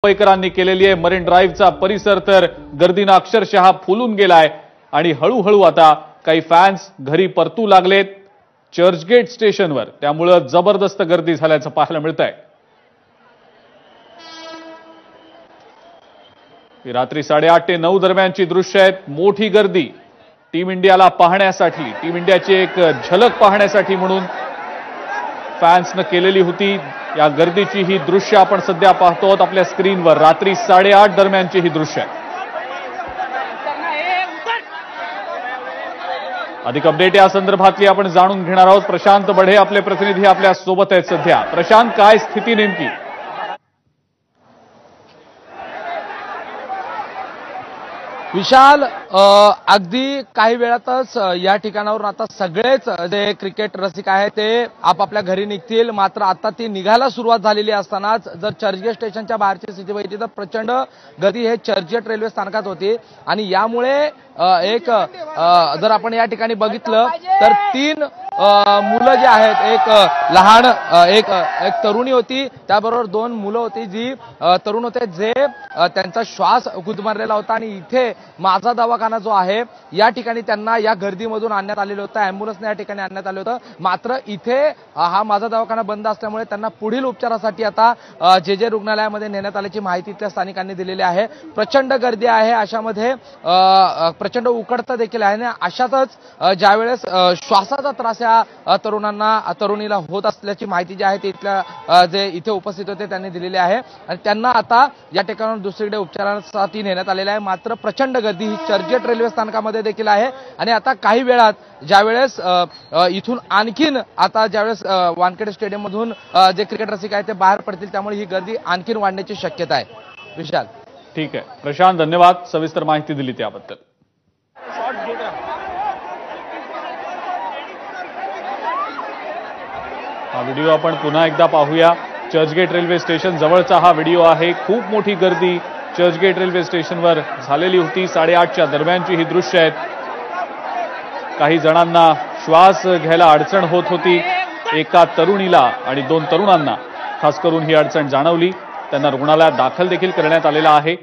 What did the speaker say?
मुंबईकरांनी केलेली आहे। मरीन ड्राईव्हचा परिसर तर गर्दीने अक्षरशः फुलून गेलाय आणि हळूहळू आता काही फॅन्स घरी परतू लागलेत चर्चगेट स्टेशनवर। त्यामुळे जबरदस्त गर्दी झाल्याचं पाहायला मिळतंय। रात्री 8:30 ते 9 दरम्यानची दृश्य आहेत। मोठी गर्दी टीम इंडियाला पाहण्यासाठी, टीम इंडियाची एक झलक पाहण्यासाठी म्हणून फॅन्सने केलेली होती। या गर्दीची ही दृश्य आपण सध्या पाहतो आपल्या स्क्रीनवर। रात्री 8:30 दरम्यानची ही दृश्य आहे। अधिक अपडेट या संदर्भातली आपण जाणून घेणार आहोत। प्रशांत बढे आपले प्रतिनिधी आपल्या सोबत आहेत सध्या। प्रशांत, काय स्थिती नेमकी? विशाल, अगदी काही वेळातच या ठिकाणावरून आता सगळेच जे क्रिकेट रसिक आहेत ते आपापल्या घरी निघतील। मात्र आता ती निघायला सुरुवात झालेली असतानाच जर चर्चगेट स्टेशनच्या बाहेरची स्थिती बघितली तर प्रचंड गर्दी हे चर्चगेट रेल्वे स्थानकात होती आणि यामुळे जर आपण या ठिकाणी बघितलं तर 3 मुलं जे आहेत, एक लहान एक तरुणी होती, त्याबरोबर 2 मुलं होती जी तरुण होते जे त्यांचा श्वास गुदमरलेला होता आणि इथे माझा दवाखाना जो आहे या ठिकाणी त्यांना या गर्दीमधून आणण्यात आलेलं होतं। अँब्युलन्सने या ठिकाणी आणण्यात आलं होतं। मात्र इथे हा माझा दवाखाना बंद असल्यामुळे त्यांना पुढील उपचारासाठी आता जे रुग्णालयामध्ये नेण्यात आल्याची माहिती इथल्या स्थानिकांनी दिलेली आहे। प्रचंड गर्दी आहे, अशामध्ये प्रचंड उकडतं देखील आहे आणि अशातच ज्यावेळेस श्वासाचा त्रास या तरुणीला होत असल्याची माहिती जी आहे ती इथल्या जे इथे उपस्थित होते त्यांनी दिलेली आहे आणि त्यांना आता या ठिकाणाहून दुसरीकडे उपचारासाठी नेण्यात आलेलं आहे। मात्र प्रचंड गर्दी ही चर्चगेट रेल्वे स्थानकामध्ये देखील आहे आणि आता काही वेळात ज्यावेळेस इथून आणखीन आता ज्यावेळेस वानखेडे स्टेडियम मधून जे क्रिकेट रसिक आहेत ते बाहेर पडतील त्यामुळे ही गर्दी आणखीन वाढण्याची शक्यता आहे। विशाल, ठीक आहे प्रशांत, धन्यवाद सविस्तर माहिती दिली त्याबद्दल। हा व्हिडिओ आपण पुन्हा एकदा पाहूया। चर्चगेट रेल्वे स्टेशन जवळचा हा व्हिडिओ आहे। खूप मोठी गर्दी चर्चगेट रेल्वे स्टेशनवर झालेली होती। 8:30च्या दरम्यानची ही दृश्य आहेत। काही जणांना श्वास घ्यायला अडचण होत होती। एका तरुणीला आणि 2 तरुणांना खास करून ही अडचण जाणवली। त्यांना रुग्णालयात दाखल देखील करण्यात आलेला आहे।